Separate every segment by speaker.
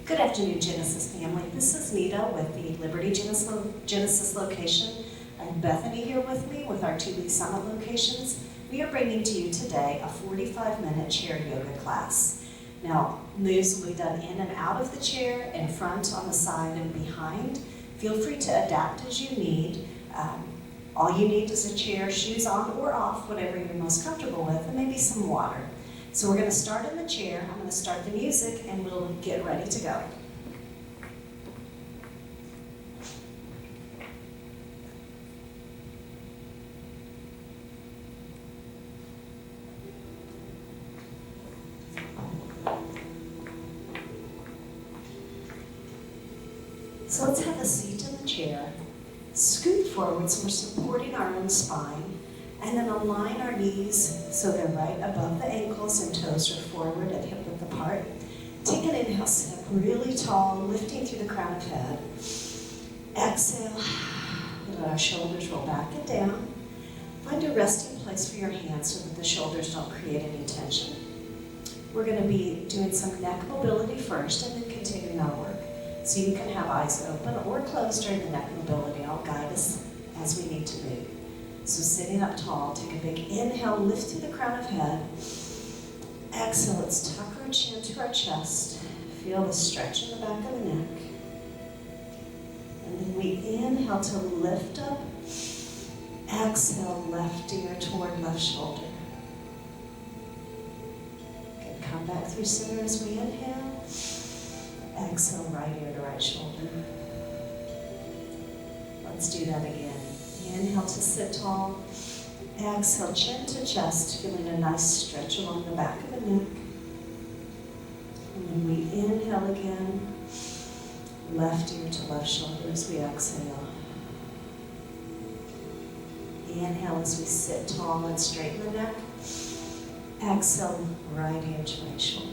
Speaker 1: Good afternoon, Genesis family. This is Nita with the Liberty Genesis location. I have Bethany here with me with our 2 Lee Summit locations. We are bringing to you today a 45-minute chair yoga class. Now, moves will be done in and out of the chair, in front, on the side, and behind. Feel free to adapt as you need. All you need is a chair, shoes on or off, whatever you're most comfortable with, and maybe some water. So we're going to start in the chair. I'm going to start the music, and we'll get ready to go. So let's have a seat in the chair. Scoot forward so we're supporting our own spine. And then align our knees so they're right above the ankles and toes are forward and hip width apart. Take an inhale, sit up really tall, lifting through the crown of head. Exhale, let our shoulders roll back and down. Find a resting place for your hands so that the shoulders don't create any tension. We're going to be doing some neck mobility first and then continuing our work. So you can have eyes open or closed during the neck mobility. I'll guide us as we need to move. So sitting up tall, take a big inhale, lift through the crown of head. Exhale, let's tuck our chin to our chest. Feel the stretch in the back of the neck. And then we inhale to lift up. Exhale, left ear toward left shoulder. Good, come back through center as we inhale. Exhale, right ear to right shoulder. Let's do that again. Inhale to sit tall. Exhale, chin to chest, feeling a nice stretch along the back of the neck. And then we inhale again. Left ear to left shoulder as we exhale. Inhale as we sit tall and straighten the neck. Exhale, right ear to right shoulder.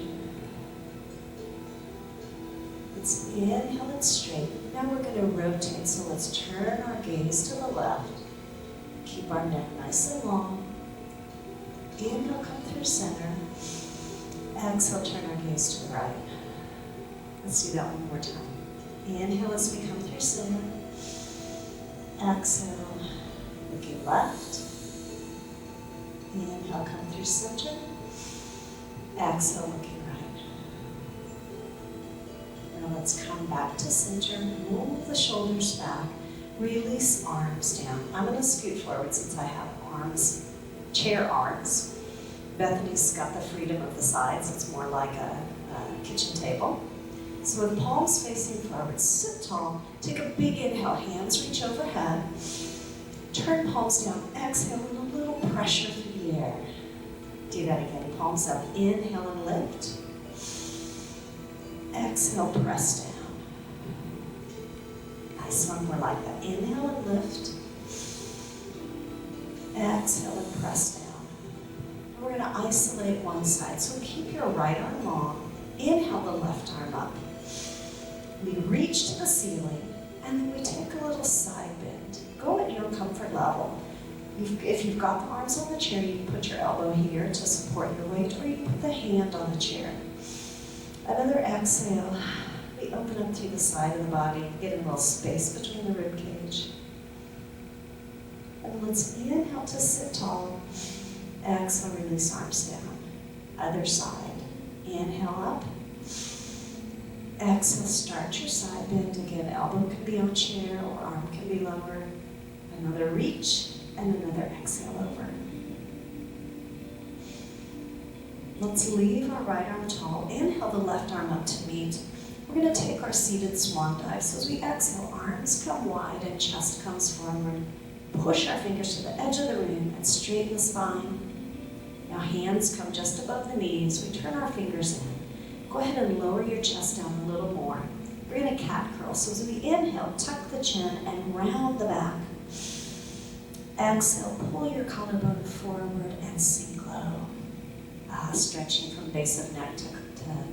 Speaker 1: Let's inhale and straighten. Now we're going to rotate, so let's turn our gaze to the left. Keep our neck nice and long. Inhale, come through center. Exhale, turn our gaze to the right. Let's do that one more time. Inhale as we come through center. Exhale, looking left. Inhale, come through center. Exhale, looking right. Now let's come back to center, move the shoulders back, release arms down. I'm going to scoot forward since I have arms, chair arms. Bethany's got the freedom of the sides. It's more like a kitchen table. So with palms facing forward, sit tall, take a big inhale, hands reach overhead, turn palms down, exhale with a little pressure through the air. Do that again, palms up, inhale and lift. Exhale, press down. Nice, one more like that. Inhale and lift. Exhale and press down. And we're going to isolate one side. So keep your right arm long. Inhale the left arm up. We reach to the ceiling, and then we take a little side bend. Go at your comfort level. If you've got the arms on the chair, you can put your elbow here to support your weight, or you can put the hand on the chair. Another exhale, we open up through the side of the body, get a little space between the rib cage. And let's inhale to sit tall. Exhale, release arms down. Other side. Inhale up. Exhale, start your side bend. Again, elbow can be on chair or arm can be lower. Another reach and another exhale over. Let's leave our right arm tall. Inhale the left arm up to meet. We're going to take our seated swan dive. So as we exhale, arms come wide and chest comes forward. Push our fingers to the edge of the room and straighten the spine. Now hands come just above the knees. We turn our fingers in. Go ahead and lower your chest down a little more. We're going to cat curl. So as we inhale, tuck the chin and round the back. Exhale, pull your collarbone forward and sink low. Stretching from base of neck to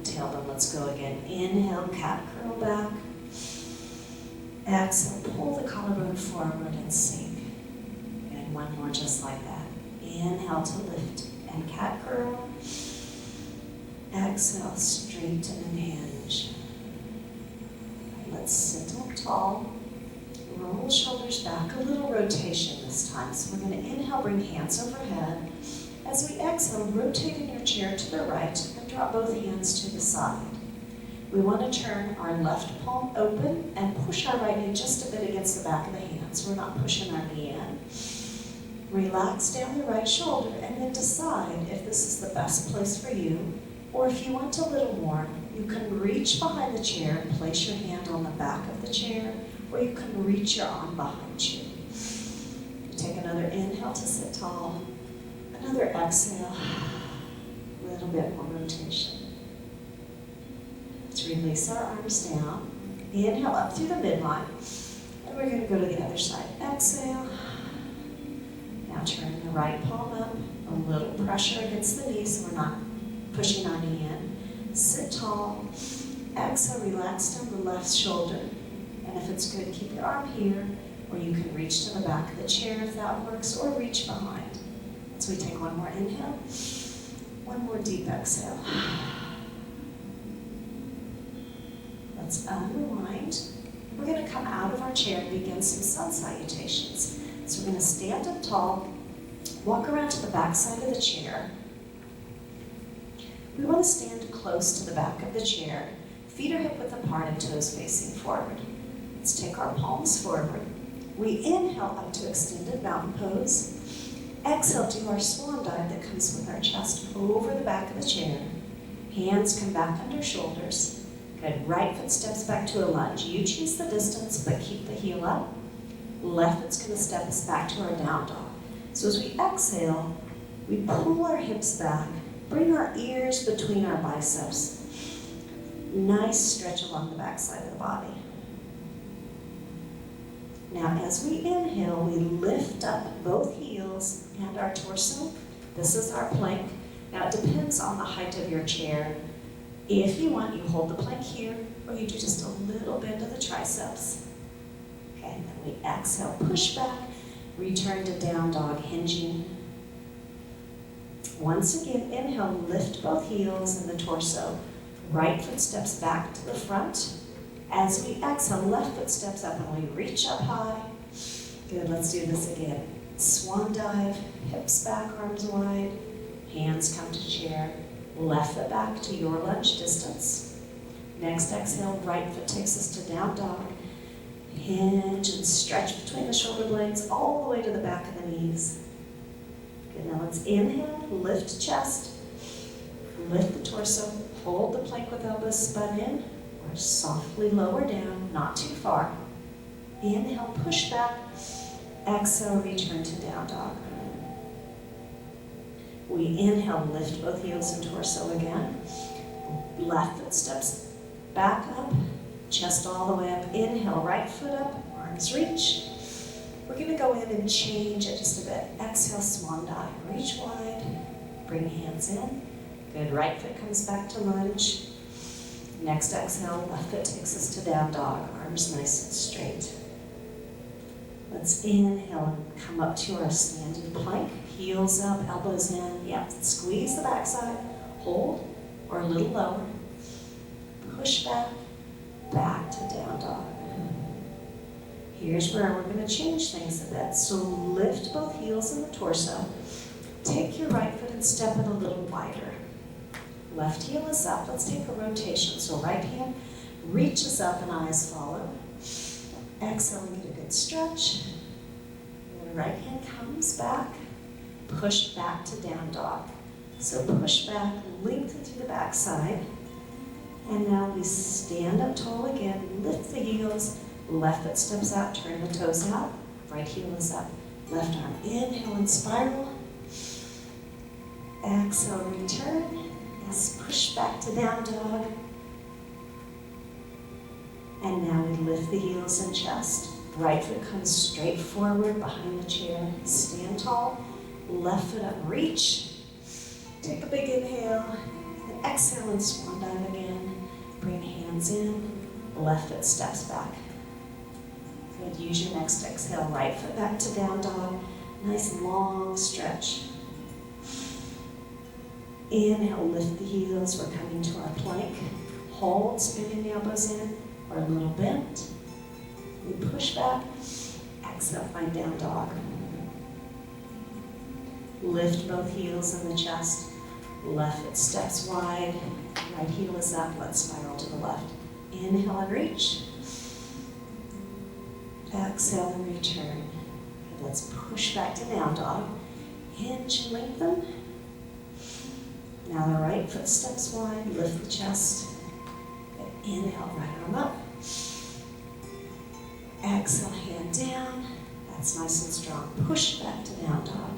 Speaker 1: tailbone. Let's go again. Inhale, cat curl back. Exhale, pull the collarbone forward and sink. And one more just like that. Inhale to lift and cat curl. Exhale, straighten and hinge. tall. Roll the shoulders back, a little rotation this time. So we're going to inhale, bring hands overhead. As we exhale, rotate in your chair to the right and drop both hands to the side. We want to turn our left palm open and push our right knee just a bit against the back of the hands. We're not pushing our knee in. Relax down the right shoulder and then decide if this is the best place for you, or if you want a little more, you can reach behind the chair and place your hand on the back of the chair, or you can reach your arm behind you. Take another inhale to sit tall, another exhale, a little bit more rotation. Let's release our arms down. Inhale up through the midline, and we're going to go to the other side. Exhale. Now turn the right palm up, a little pressure against the knee so we're not pushing our knee in. Sit tall. Exhale, relax down the left shoulder. And if it's good, keep your arm here, or you can reach to the back of the chair if that works, or reach behind. So we take one more inhale, one more deep exhale. Let's unwind. We're going to come out of our chair and begin some sun salutations. So we're going to stand up tall, walk around to the back side of the chair. We want to stand close to the back of the chair. Feet are hip-width apart and toes facing forward. Let's take our palms forward. We inhale up to extended mountain pose. Exhale, do our swan dive that comes with our chest over the back of the chair. Hands come back under shoulders. Good. Right foot steps back to a lunge. You choose the distance, but keep the heel up. Left foot's going to step us back to our down dog. So as we exhale, we pull our hips back, bring our ears between our biceps. Nice stretch along the back side of the body. Now as we inhale, we lift up both heels and our torso. This is our plank. Now it depends on the height of your chair. If you want, you hold the plank here, or you do just a little bend of the triceps. Okay, and then we exhale, push back, return to down dog, hinging. Once again, inhale, lift both heels and the torso. Right foot steps back to the front. As we exhale, left foot steps up and we reach up high. Good, let's do this again. Swan dive, hips back, arms wide, hands come to chair. Left foot back to your lunge distance. Next exhale, right foot takes us to down dog. Hinge and stretch between the shoulder blades all the way to the back of the knees. Good, now let's inhale, lift chest, lift the torso, hold the plank with elbows spun in, or softly lower down, not too far. Inhale, push back, exhale, return to down dog. We inhale, lift both heels and torso again. Left foot steps back up, chest all the way up. Inhale, right foot up, arms reach. We're going to go in and change it just a bit. Exhale, swan dive. Reach wide, bring hands in. Good, right foot comes back to lunge. Next exhale, left foot takes us to down dog. Arms nice and straight. Let's inhale and come up to our standing plank. Heels up, elbows in. Yep, squeeze the backside. Hold, or a little lower. Push back, back to down dog. Here's where we're going to change things a bit. So lift both heels and the torso. Take your right foot and step it a little wider. Left heel is up. Let's take a rotation. So right hand reaches up and eyes follow. Exhale and get a good stretch. And the right hand comes back. Push back to down dog. So push back, lengthen through the back side. And now we stand up tall again, lift the heels, left foot steps out, turn the toes out, right heel is up, left arm, inhale and spiral. Exhale, return. Yes, push back to down dog. And now we lift the heels and chest. Right foot comes straight forward behind the chair. Stand tall. Left foot up, reach. Take a big inhale. And exhale and swan dive again. Bring hands in. Left foot steps back. Good. Use your next exhale. Right foot back to down dog. Nice long stretch. Inhale, lift the heels. We're coming to our plank. Hold, spinning the elbows in, or a little bent. We push back. Exhale, find down dog. Lift both heels in the chest. Left foot steps wide. Right heel is up. Let's spiral to the left. Inhale and reach. Exhale and return. And let's push back to down dog. Hinge and lengthen. Now the right foot steps wide. Lift the chest. Inhale, right arm up. Exhale, hand down. That's nice and strong. Push back to down dog.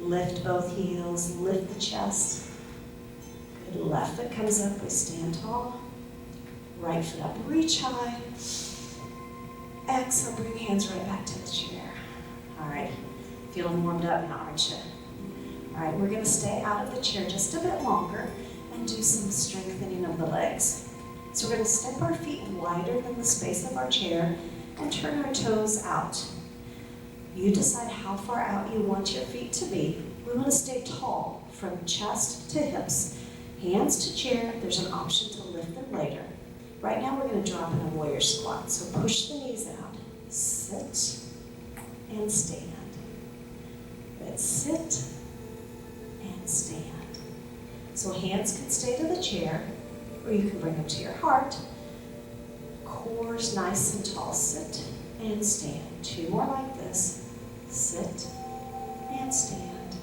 Speaker 1: Lift both heels, lift the chest. Good, left foot comes up, we stand tall. Right foot up, reach high. Exhale, bring hands right back to the chair. All right, feeling warmed up now, aren't you? All right, we're gonna stay out of the chair just a bit longer and do some strengthening of the legs. So we're gonna step our feet wider than the space of our chair and turn our toes out. You decide how far out you want your feet to be. We want to stay tall from chest to hips. Hands to chair, there's an option to lift them later. Right now we're going to drop in a warrior squat. So push the knees out. Sit and stand. Let's sit and stand. So hands can stay to the chair, or you can bring them to your heart. Core's nice and tall. Sit and stand. Two more like this. Sit and stand.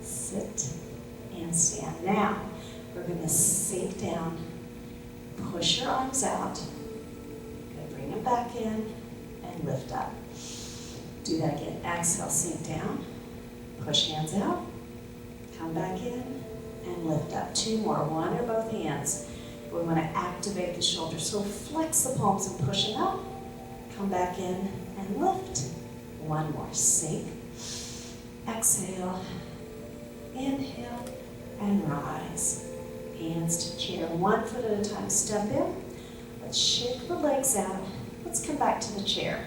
Speaker 1: Sit and stand. Now, we're going to sink down. Push your arms out. Good. Bring them back in and lift up. Do that again. Exhale, sink down. Push hands out. Come back in and lift up. Two more. One or both hands. We want to activate the shoulders. So flex the palms and push them out. Come back in and lift. One more. Sink. Exhale. Inhale and rise. Hands to chair. One foot at a time. Step in. Let's shake the legs out. Let's come back to the chair.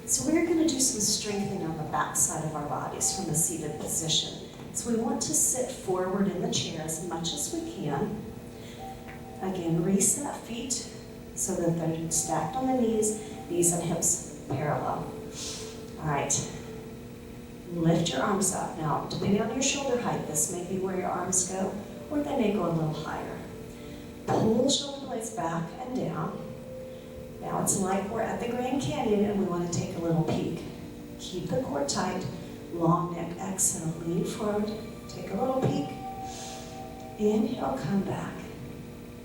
Speaker 1: So we're going to do some strengthening on the back side of our bodies from a seated position. So we want to sit forward in the chair as much as we can. Again, reset feet so that they're stacked on the knees and hips parallel. All right. Lift your arms up. Now, depending on your shoulder height, this may be where your arms go, or they may go a little higher. Pull the shoulder blades back and down. Now it's like we're at the Grand Canyon and we want to take a little peek. Keep the core tight, long neck, exhale, lean forward, take a little peek. Inhale, come back.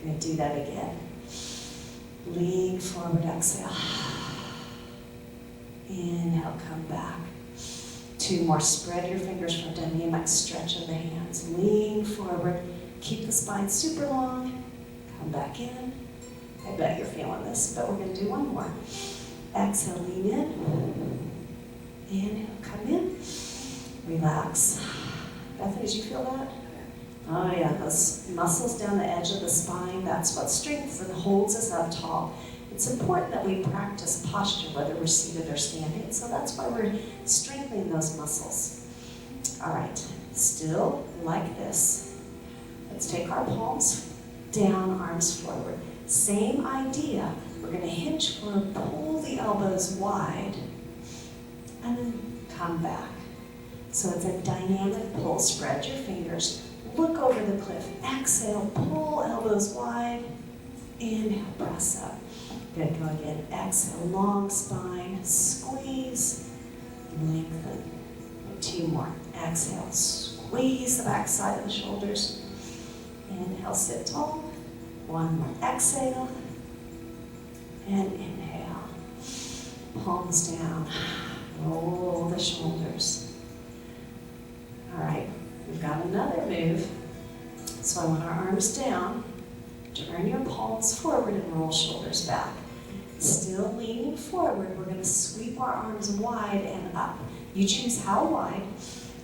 Speaker 1: Good, do that again. Lean forward, exhale. Inhale, come back. Two more, spread your fingers for dynamic stretch of the hands. Lean forward, keep the spine super long. Come back in. I bet you're feeling this, but we're going to do one more. Exhale, lean in. Inhale, come in. Relax. Bethany, did you feel that? Oh yeah, those muscles down the edge of the spine, that's what strengthens and holds us up tall. It's important that we practice posture, whether we're seated or standing, so that's why we're strengthening those muscles. All right, still like this. Let's take our palms down, arms forward. Same idea. We're going to hinge forward, pull the elbows wide, and then come back. So it's a dynamic pull. Spread your fingers. Look over the cliff. Exhale, pull elbows wide. Inhale, press up. Good, go again. Exhale, long spine. Squeeze, lengthen. Two more. Exhale, squeeze the back side of the shoulders. Inhale, sit tall. One more. Exhale. And inhale. Palms down. Roll the shoulders. All right, we've got another move. So I want our arms down. Turn your palms forward and roll shoulders back. Still leaning forward, we're going to sweep our arms wide and up. You choose how wide.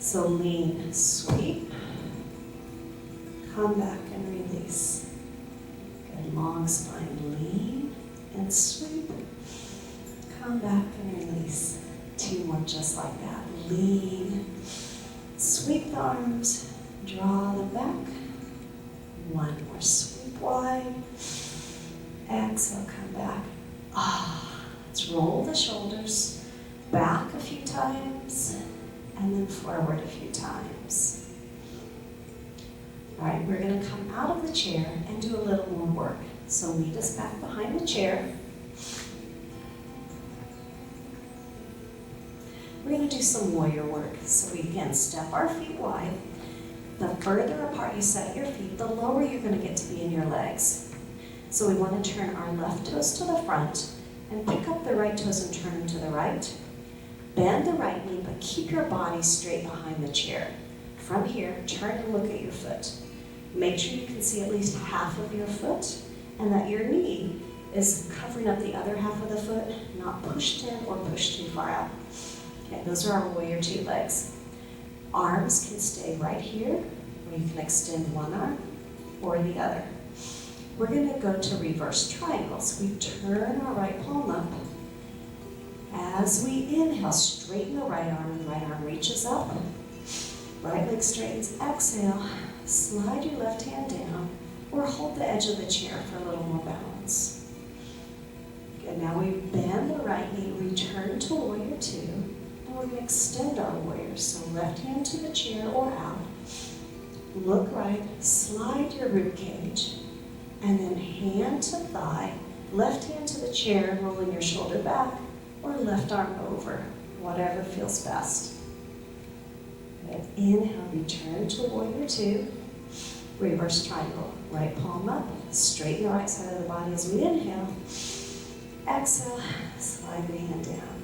Speaker 1: So lean, sweep. Come back and release. Good, long spine, lean and sweep. Come back and release. Two more just like that. Lean. Sweep the arms, draw them back, One more, sweep wide. Exhale, come back. Let's roll the shoulders back a few times and then forward a few times. All right, we're going to come out of the chair and do a little more work. So meet us back behind the chair. We're going to do some warrior work. So we can step our feet wide. The further apart you set your feet, the lower you're going to get to be in your legs. So we want to turn our left toes to the front and pick up the right toes and turn them to the right. Bend the right knee, but keep your body straight behind the chair. From here, turn and look at your foot. Make sure you can see at least half of your foot and that your knee is covering up the other half of the foot, not pushed in or pushed too far out. Okay, those are our warrior two legs. Arms can stay right here, or you can extend one arm or the other. We're going to go to reverse triangles. We turn our right palm up. As we inhale, straighten the right arm, and the right arm reaches up. Right leg straightens. Exhale, slide your left hand down, or hold the edge of the chair for a little more balance. Good, now we bend the right knee, return to warrior two, and we're going to extend our warrior. So left hand to the chair or out. Look right, slide your rib cage, and then hand to thigh, left hand to the chair, rolling your shoulder back, or left arm over, whatever feels best. Good. Inhale, return to warrior two. Reverse triangle, right palm up, straighten the right side of the body as we inhale. Exhale, slide the hand down.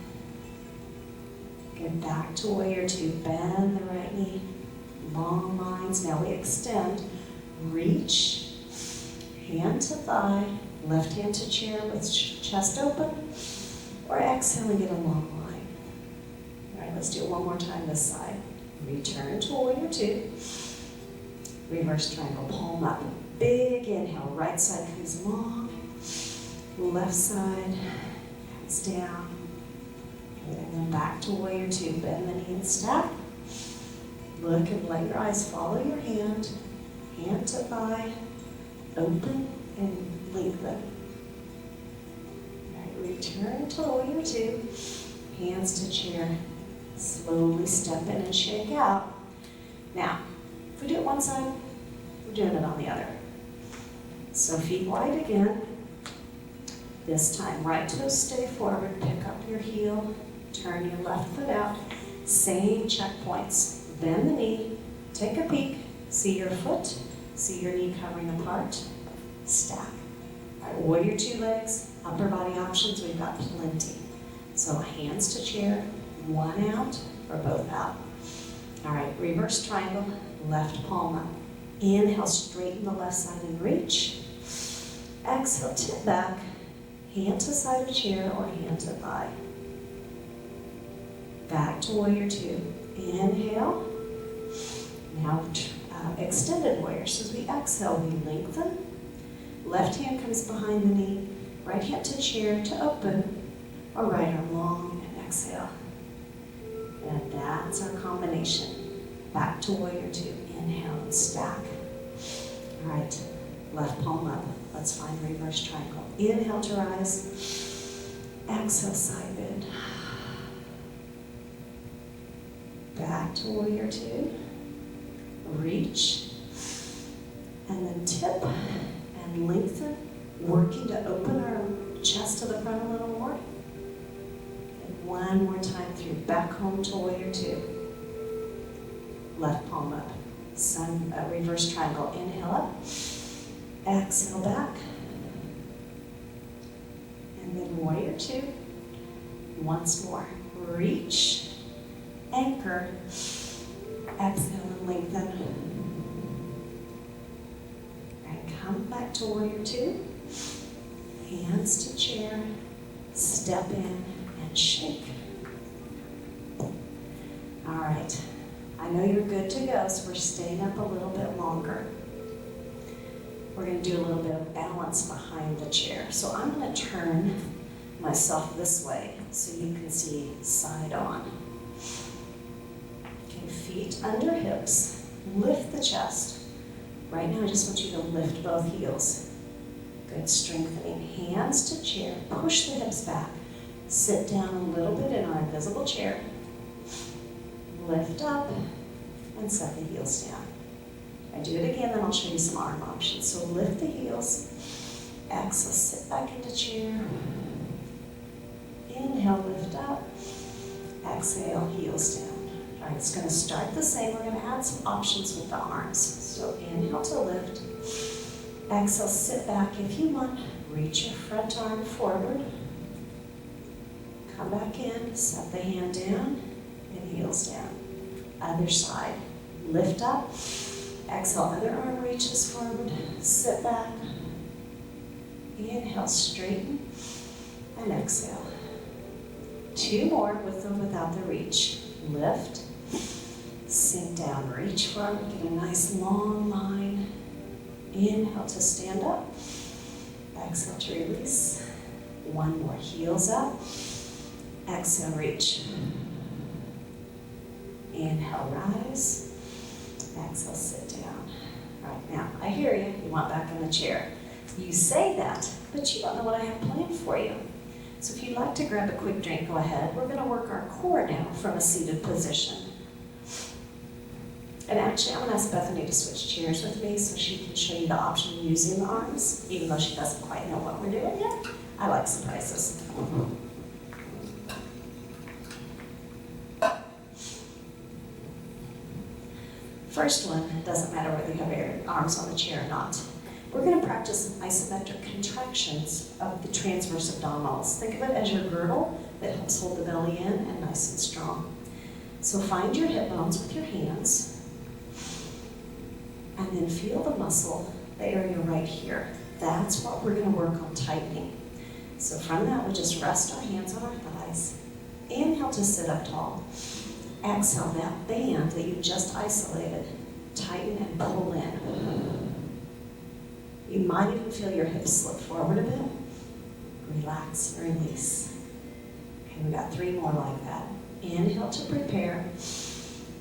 Speaker 1: Get back to warrior two, bend the right knee, long lines. Now we extend, reach, hand to thigh, left hand to chair with chest open, or exhale and get a long line. All right, let's do it one more time this side. Return to warrior two. Reverse triangle, palm up. Big inhale, right side comes long. Left side comes down. Okay, and then back to warrior two. Bend the knee and stack. Look and let your eyes follow your hand. Hand to thigh. Open and lengthen. All right, return to warrior two. Hands to chair. Slowly step in and shake out. Now, if we do it one side, we're doing it on the other. So feet wide again. This time, right toes stay forward, pick up your heel, turn your left foot out. Same checkpoints. Bend the knee, take a peek, see your foot, see your knee covering apart, stack. All right, warrior two legs, upper body options, we've got plenty. So hands to chair, one out or both out. All right, reverse triangle, left palm up. Inhale, straighten the left side and reach. Exhale, tip back, hand to side of chair or hand to thigh. Back to warrior two. Inhale. Now extended warrior. So as we exhale, we lengthen. Left hand comes behind the knee. Right hand to chair to open, or right arm long and exhale. And that's our combination. Back to warrior two. Inhale and stack. All right, left palm up. Let's find reverse triangle. Inhale to rise. Exhale, side bend. Back to warrior two. Reach. And then tip and lengthen. Working to open our chest to the front a little more. And one more time through. Back home to warrior two. Left palm up. Reverse triangle. Inhale up. Exhale back. And then warrior two. Once more. Reach. Anchor. Exhale and lengthen. And come back to warrior two. Hands to chair. Step in and shake. All right. I know you're good to go, so we're staying up a little bit longer. We're going to do a little bit of balance behind the chair. So I'm going to turn myself this way so you can see side on. Okay, feet under hips. Lift the chest. Right now, I just want you to lift both heels. Good, strengthening. Hands to chair. Push the hips back. Sit down a little bit in our invisible chair. Lift up and set the heels down. I do it again, then I'll show you some arm options. So lift the heels. Exhale, sit back into chair. Inhale, lift up. Exhale, heels down. All right, it's going to start the same. We're going to add some options with the arms. So inhale to lift. Exhale, sit back if you want. Reach your front arm forward. Come back in, set the hand down, and heels down. Other side. Lift up. Exhale, other arm reaches forward. Sit back. Inhale, straighten. And exhale. 2 more with or without the reach. Lift. Sink down, reach forward, get a nice long line. Inhale to stand up. Exhale to release. 1 more, heels up. Exhale, reach. Inhale, rise. Exhale, sit down. All right, now, I hear you. You want back in the chair. You say that, but you don't know what I have planned for you. So if you'd like to grab a quick drink, go ahead. We're going to work our core now from a seated position. And actually, I'm going to ask Bethany to switch chairs with me so she can show you the option of using the arms, even though she doesn't quite know what we're doing yet. I like surprises. First one, it doesn't matter whether you have your arms on the chair or not. We're going to practice isometric contractions of the transverse abdominals. Think of it as your girdle that helps hold the belly in and nice and strong. So find your hip bones with your hands. And then feel the muscle, the area right here. That's what we're going to work on tightening. So from that, we just rest our hands on our thighs. Inhale to sit up tall. Exhale, that band that you just isolated, tighten and pull in. You might even feel your hips slip forward a bit. Relax and release. Okay, we got 3 more like that. Inhale to prepare.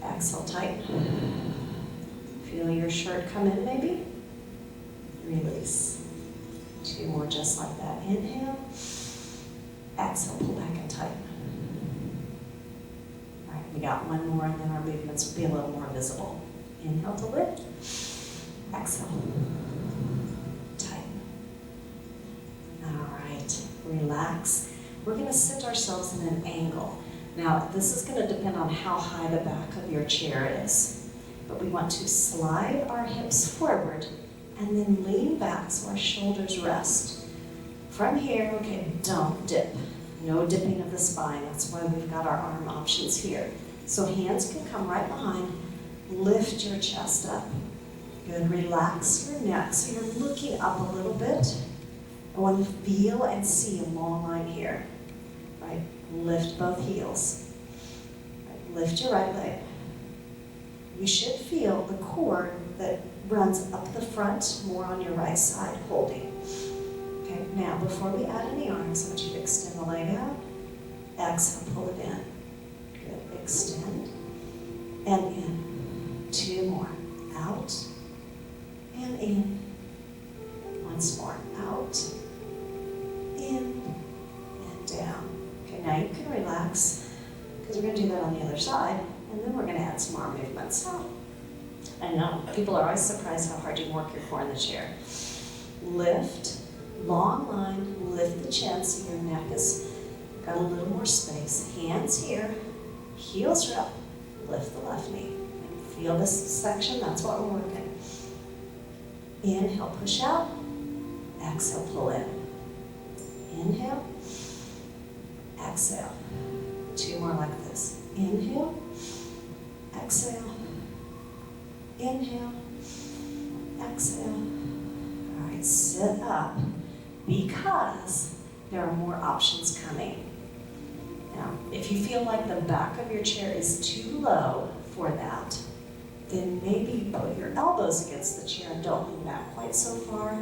Speaker 1: Exhale, tighten. Feel your shirt come in maybe. Release. 2 more just like that. Inhale. Exhale, pull back and tighten. All right, we got 1 more and then our movements will be a little more visible. Inhale to lift. Exhale. Tighten. All right, relax. We're going to sit ourselves in an angle. Now, this is going to depend on how high the back of your chair is. But we want to slide our hips forward and then lean back so our shoulders rest. From here, okay, don't dip. No dipping of the spine. That's why we've got our arm options here. So hands can come right behind. Lift your chest up. Good, relax your neck. So you're looking up a little bit. I want to feel and see a long line here. Right, lift both heels. Right, lift your right leg. You should feel the cord that runs up the front, more on your right side, holding. Okay, now before we add any arms, I want you to extend the leg out. Exhale, pull it in. Good, extend. And in. 2 more. Out. And in. Once more. Out. In. And down. Okay, now you can relax, because we're going to do that on the other side. And then we're going to add some arm movements. I know, people are always surprised how hard you work your core in the chair. Lift, long line, lift the chin so your neck has got a little more space. Hands here, heels are up, lift the left knee. And feel this section, that's what we're working. Inhale, push out. Exhale, pull in. Inhale, exhale. 2 more like this. Inhale. Exhale, inhale, exhale. All right, sit up because there are more options coming. Now, if you feel like the back of your chair is too low for that, then maybe put your elbows against the chair and don't lean back quite so far.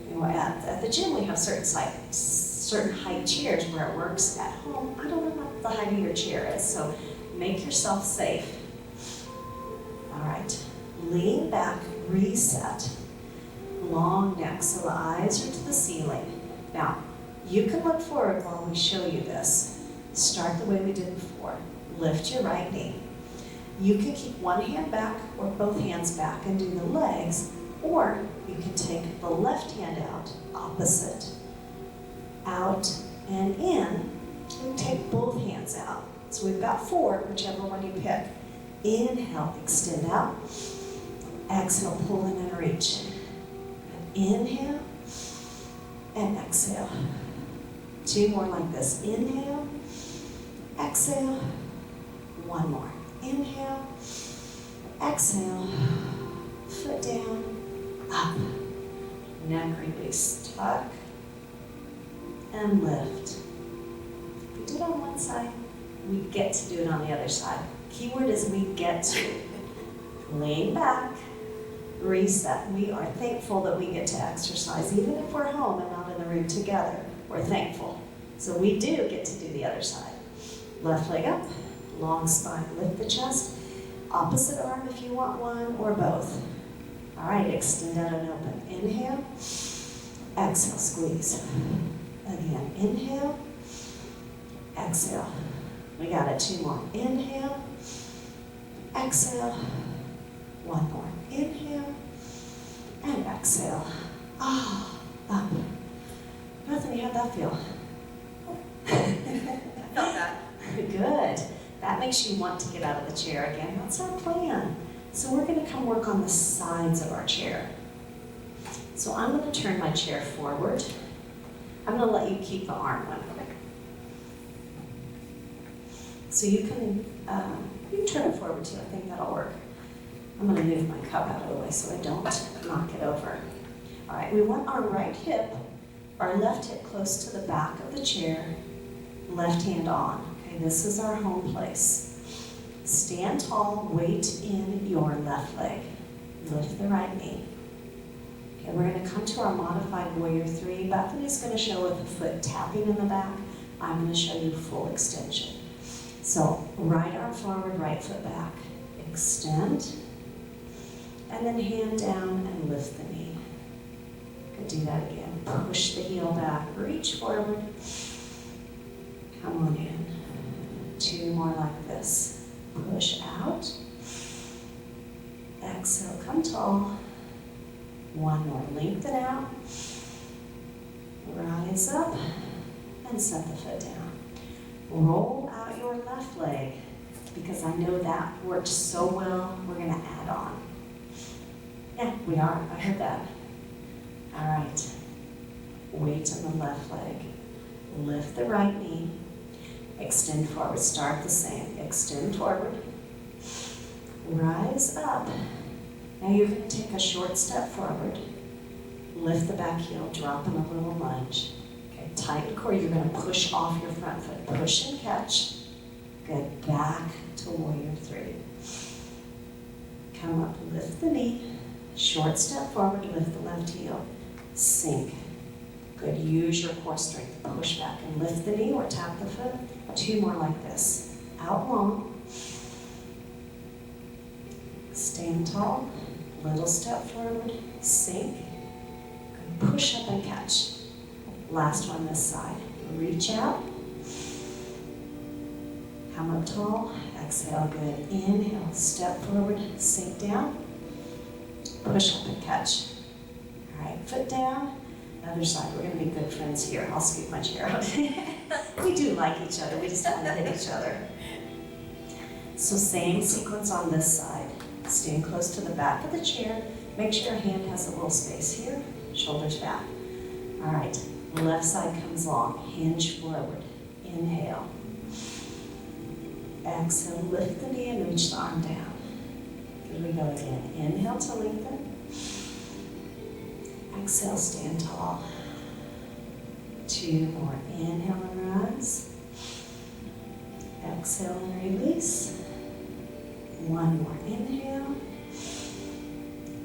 Speaker 1: You know, at the gym, we have certain height chairs where it works. At home, I don't know what the height of your chair is, so make yourself safe. All right, lean back, reset. Long neck, so the eyes are to the ceiling. Now, you can look forward while we show you this. Start the way we did before. Lift your right knee. You can keep one hand back or both hands back and do the legs, or you can take the left hand out, opposite, out and in, and take both hands out. So we've got 4, whichever one you pick. Inhale, extend out. Exhale, pull in and reach. Inhale and exhale. 2 more like this. Inhale, exhale. 1 more. Inhale, exhale. Foot down, up. Neck release. Tuck and lift. If we do it on one side, we get to do it on the other side. Keyword is we get to. Lean back, reset. We are thankful that we get to exercise, even if we're home and not in the room together. We're thankful. So we do get to do the other side. Left leg up, long spine, lift the chest. Opposite arm if you want one, or both. All right, extend out and open. Inhale, exhale, squeeze. Again, inhale, exhale. We got it, 2 more. Inhale, exhale. 1 more. Inhale and exhale. Ah, up. Bethany, how'd that feel?
Speaker 2: I felt that.
Speaker 1: Good. That makes you want to get out of the chair again. That's our plan. So we're going to come work on the sides of our chair. So I'm going to turn my chair forward. I'm going to let you keep the arm one. So you can turn it forward too. I think that'll work. I'm going to move my cup out of the way so I don't knock it over. All right, we want our right hip, our left hip close to the back of the chair, left hand on. Okay, this is our home place. Stand tall, weight in your left leg. Lift the right knee. Okay, we're going to come to our modified warrior 3. Bethany's going to show with the foot tapping in the back. I'm going to show you full extension. So right arm forward, right foot back. Extend. And then hand down and lift the knee. Good, do that again. Push the heel back, reach forward. Come on in. 2 more like this. Push out. Exhale, come tall. 1 more, lengthen out. Rise up and set the foot down. Roll out your left leg, because I know that worked so well, we're gonna add on. Yeah, we are, I heard that. All right, weight on the left leg. Lift the right knee, extend forward, start the same. Extend forward, rise up. Now you're gonna take a short step forward, lift the back heel, drop in a little lunge. Okay, tighten core, you're gonna push off your front foot. Push and catch. Good, back to warrior 3. Come up, lift the knee. Short step forward, lift the left heel. Sink. Good, use your core strength. Push back and lift the knee or tap the foot. 2 more like this. Out long. Stand tall. Little step forward. Sink. Good, push up and catch. Last one this side. Reach out. Come up tall. Exhale, good. Inhale, step forward, sink down. Push up and catch. All right, foot down. Other side, we're gonna be good friends here. I'll scoot my chair out. We do like each other, we just don't want to hit each other. So same sequence on this side. Stand close to the back of the chair. Make sure your hand has a little space here. Shoulders back. All right, left side comes long. Hinge forward. Inhale. Exhale, lift the knee and reach the arm down. Here we go again. Inhale to lengthen. Exhale, stand tall. 2 more. Inhale and rise. Exhale and release. 1 more. Inhale.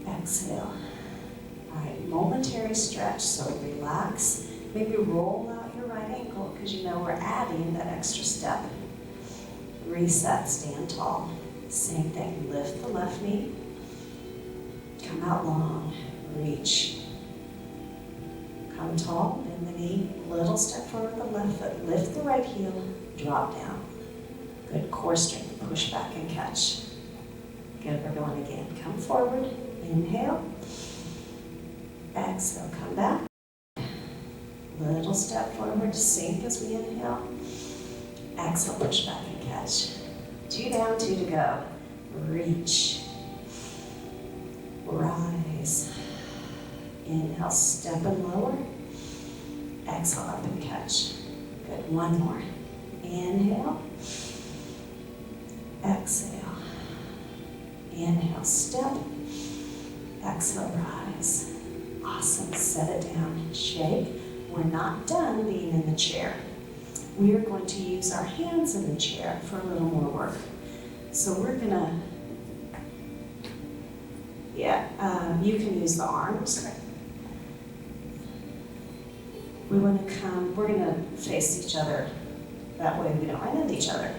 Speaker 1: Exhale. All right, momentary stretch, so relax. Maybe roll out your right ankle because you know we're adding that extra step. Reset, stand tall. Same thing, lift the left knee. Come out long, reach. Come tall, bend the knee, little step forward with the left foot, lift the right heel, drop down. Good core strength, push back and catch. Good, we're going again. Come forward, inhale. Exhale, come back. Little step forward, sink as we inhale. Exhale, push back and catch. 2 down, 2 to go. Reach. Rise. Inhale, step and lower. Exhale, up and catch. Good, one more. Inhale. Exhale. Inhale, step. Exhale, rise. Awesome, set it down, shake. We're not done being in the chair. We are going to use our hands in the chair for a little more work. So we're gonna, you can use the arms.
Speaker 2: Okay.
Speaker 1: We're gonna face each other. That way we don't run into each other.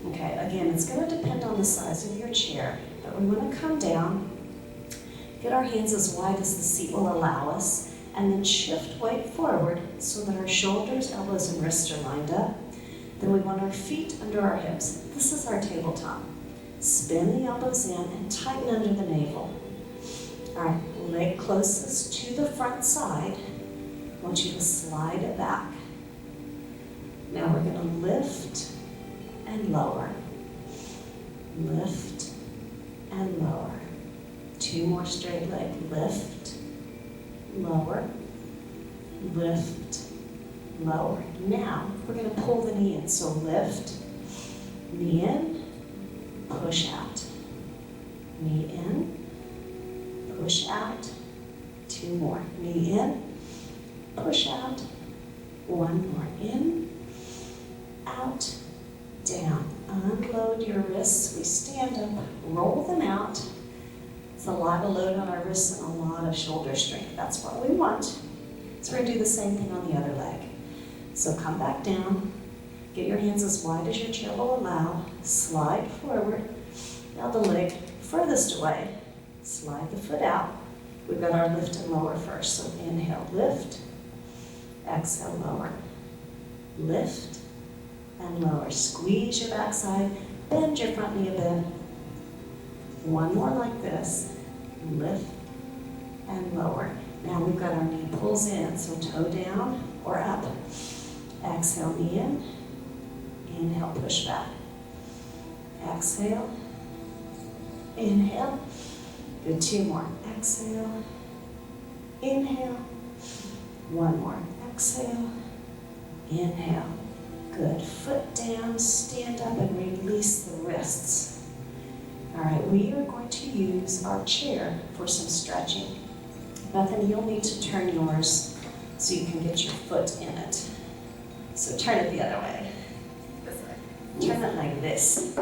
Speaker 1: Okay, again, it's gonna depend on the size of your chair, but we wanna come down, get our hands as wide as the seat will allow us, and then shift weight forward so that our shoulders, elbows, and wrists are lined up. Then we want our feet under our hips. This is our tabletop. Spin the elbows in and tighten under the navel. All right, leg closest to the front side. I want you to slide it back. Now we're gonna lift and lower. Lift and lower. 2 more straight leg. Lift, lower, lift, lower. Now we're going to pull the knee in. So lift, knee in, push out. Knee in, push out. 2 more. Knee in, push out. 1 more. In, out, down. Unload your wrists. We stand up, roll them out. It's a lot of load on our wrists and a lot of shoulder strength. That's what we want. So we're going to do the same thing on the other leg. So come back down. Get your hands as wide as your chair will allow. Slide forward. Now the leg furthest away. Slide the foot out. We've got our lift and lower first. So inhale, lift. Exhale, lower. Lift and lower. Squeeze your backside. Bend your front knee a bit. 1 more like this. Lift and lower. Now we've got our knee pulls in, so toe down or up. Exhale, knee in. Inhale, push back. Exhale. Inhale. Good, 2 more. Exhale. Inhale. 1 more. Exhale. Inhale. Good. Foot down, stand up and release the wrists. All right, we are going to use our chair for some stretching. Bethany, you'll need to turn yours so you can get your foot in it. So turn it the other way.
Speaker 2: This way.
Speaker 1: Turn it like this.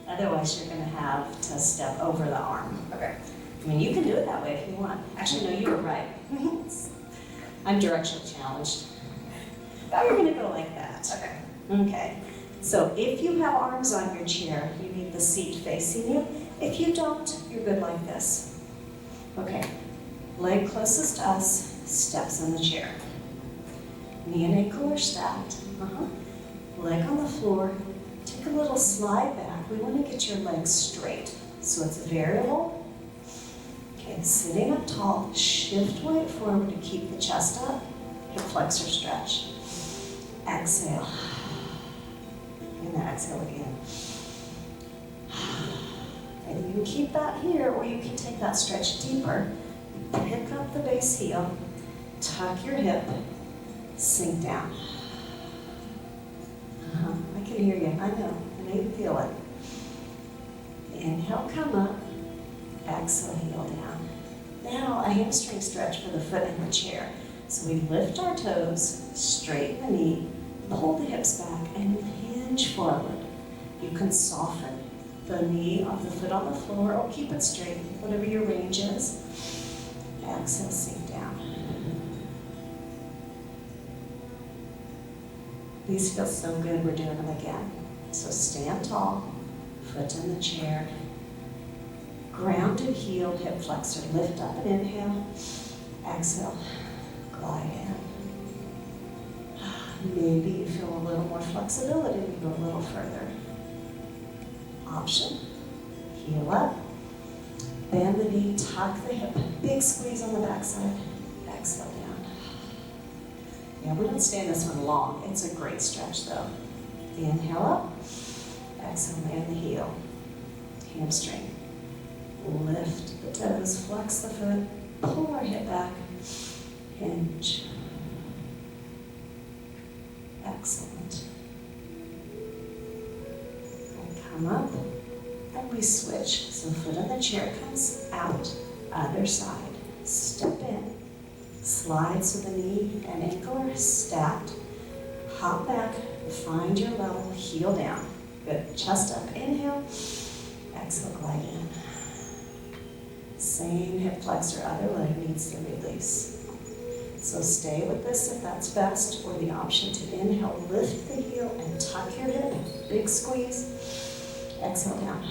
Speaker 1: Otherwise, you're going to have to step over the arm.
Speaker 2: Okay.
Speaker 1: I mean, you can do it that way if you want. Actually, no, you were right. I'm directionally challenged. You're going to go like that.
Speaker 2: Okay.
Speaker 1: Okay. So if you have arms on your chair, you need the seat facing you. If you don't, you're good like this. Okay. Leg closest to us, steps in the chair. Knee and ankle are stacked. Leg on the floor. Take a little slide back. We want to get your legs straight. So it's variable. Okay, sitting up tall, shift weight forward to keep the chest up. Hip flexor stretch. Exhale. And then exhale again. And you can keep that here, or you can take that stretch deeper. Pick up the base heel, tuck your hip, sink down. I can hear you, I know you feel it. Inhale, come up, exhale, heel down. Now a hamstring stretch for the foot in the chair. So we lift our toes, straighten the knee, pull the hips back, and hinge forward. You can soften the knee of the foot on the floor or keep it straight, whatever your range is. Exhale, sink down. These feel so good, we're doing them again. So stand tall, foot in the chair. Grounded heel, hip flexor. Lift up and inhale. Exhale, glide in. Maybe you feel a little more flexibility and go a little further. Option, heel up. Bend the knee, tuck the hip. Big squeeze on the backside. Exhale down. Yeah, we don't stay in this one long. It's a great stretch though. Inhale up. Exhale, land the heel. Hamstring. Lift the toes, flex the foot, pull our hip back, hinge. Excellent. And come up, and we switch. So foot in the chair comes out, other side. Step in, slide so the knee and ankle are stacked. Hop back, find your level, heel down. Good, chest up, inhale, exhale, glide in. Same hip flexor, other leg needs to release. So stay with this if that's best, or the option to inhale, lift the heel and tuck your hip, big squeeze. Exhale down.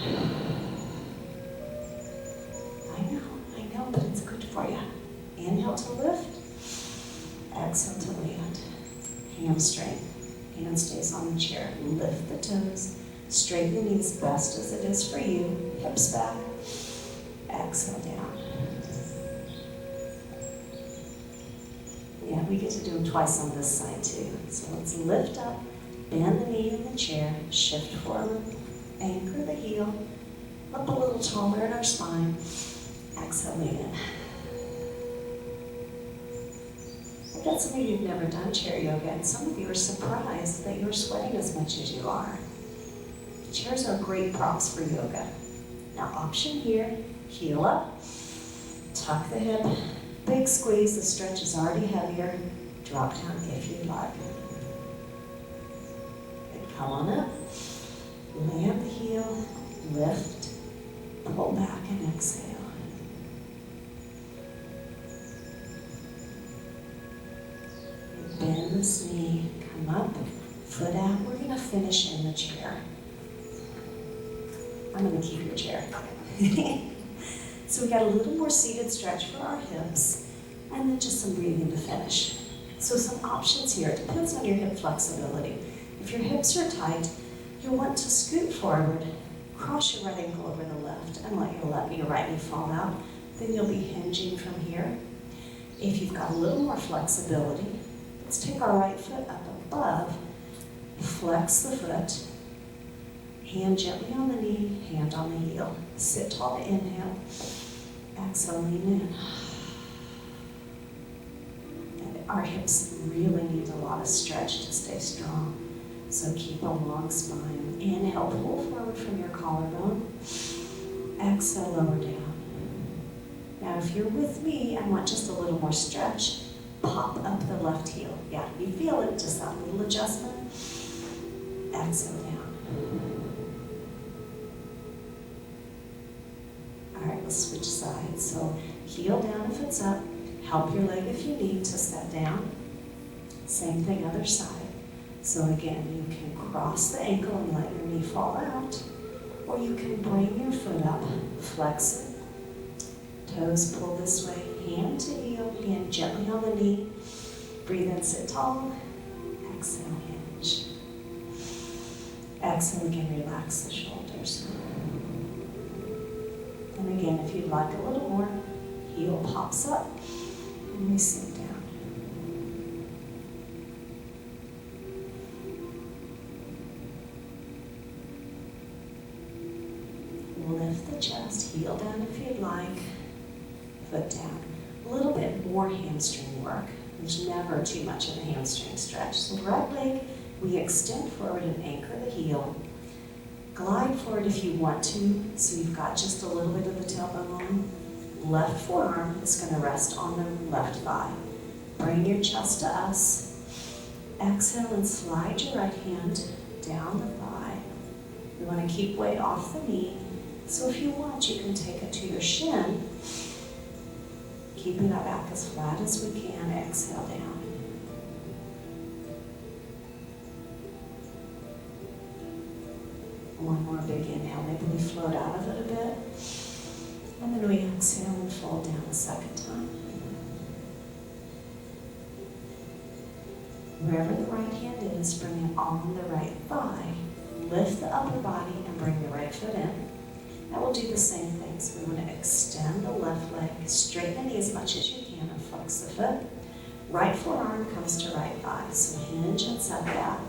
Speaker 1: I know, but it's good for you. Inhale to lift, exhale to land. Hamstring, hand stays on the chair. Lift the toes, straighten the knees best as it is for you. Hips back. Exhale down. Yeah, we get to do them twice on this side too. So let's lift up, bend the knee in the chair, shift forward, anchor the heel, up a little taller in our spine. Exhale, lean in. I bet some of you have never done chair yoga, and some of you are surprised that you're sweating as much as you are. Chairs are great props for yoga. Now, option here. Heel up, tuck the hip, big squeeze, the stretch is already heavier, drop down if you'd like. And come on up, land the heel, lift, pull back and exhale. And bend this knee, come up, foot out. We're gonna finish in the chair. I'm gonna keep your chair. So we got a little more seated stretch for our hips, and then just some breathing to finish. So some options here. It depends on your hip flexibility. If your hips are tight, you'll want to scoot forward, cross your right ankle over the left, and let your right knee fall out. Then you'll be hinging from here. If you've got a little more flexibility, let's take our right foot up above, flex the foot, hand gently on the knee, hand on the heel. Sit tall to inhale. Exhale, lean in. And our hips really need a lot of stretch to stay strong. So keep a long spine. Inhale, pull forward from your collarbone. Exhale, lower down. Now, if you're with me, I want just a little more stretch. Pop up the left heel. Yeah, you feel it, just that little adjustment. Exhale down. All right, let's switch sides. So heel down if it's up. Help your leg if you need to set down. Same thing, other side. So again, you can cross the ankle and let your knee fall out. Or you can bring your foot up, flex it. Toes pull this way, hand to heel, hand gently on the knee. Breathe in, sit tall. Exhale, hinge. Exhale, again, relax the shoulders. And again, if you'd like a little more, heel pops up and we sink down. Lift the chest, heel down if you'd like, foot down. A little bit more hamstring work. There's never too much of a hamstring stretch. So right leg, we extend forward and anchor the heel. Glide forward if you want to, so you've got just a little bit of the tailbone on. Left forearm is going to rest on the left thigh. Bring your chest to us. Exhale and slide your right hand down the thigh. We want to keep weight off the knee. So if you want, you can take it to your shin. Keeping our back as flat as we can. Exhale down. One more big inhale. Maybe we float out of it a bit. And then we exhale and fold down a second time. Wherever the right hand is, bring it on the right thigh. Lift the upper body and bring the right foot in. And we'll do the same things. We want to extend the left leg, straighten the knee as much as you can, and flex the foot. Right forearm comes to right thigh, so hinge and set that.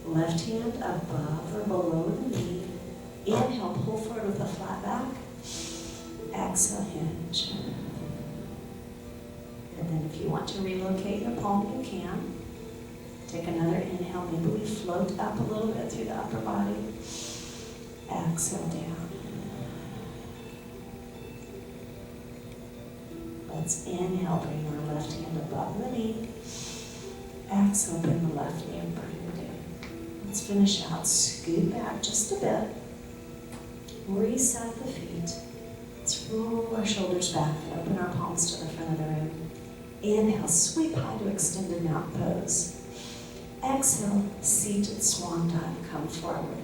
Speaker 1: Left hand above or below the knee. Inhale, pull forward with a flat back. Exhale, hinge. And then if you want to relocate your palm, you can. Take another inhale. Maybe we float up a little bit through the upper body. Exhale down. Let's inhale, bring our left hand above the knee. Exhale, bring the left knee and bring it in. Let's finish out. Scoot back just a bit. Reset the feet. Let's roll our shoulders back and open our palms to the front of the room. Inhale, sweep high to extended mountain pose. Exhale, seated swan dive, come forward.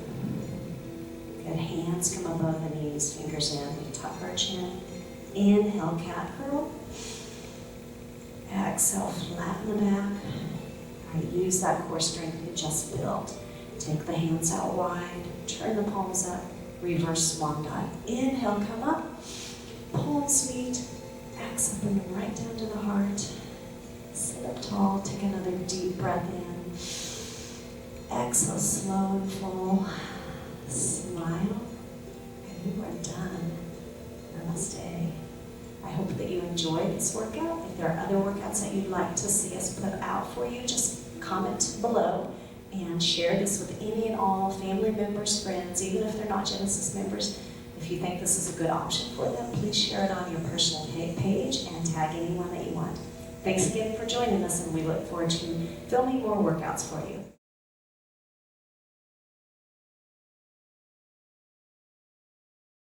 Speaker 1: Good, hands come above the knees, fingers in, we tuck our chin. Inhale, cat curl. Exhale, flatten the back. All right, use that core strength you just built. Take the hands out wide, turn the palms up, reverse swan dive. Inhale, come up, palms meet. Exhale, bring them right down to the heart. Sit up tall, take another deep breath in. Exhale, slow and full. Smile, and you are done. Namaste. I hope that you enjoyed this workout. If there are other workouts that you'd like to see us put out for you, just comment below and share this with any and all family members, friends, even if they're not Genesis members. If you think this is a good option for them, please share it on your personal page and tag anyone that you want. Thanks again for joining us, and we look forward to filming more workouts for you.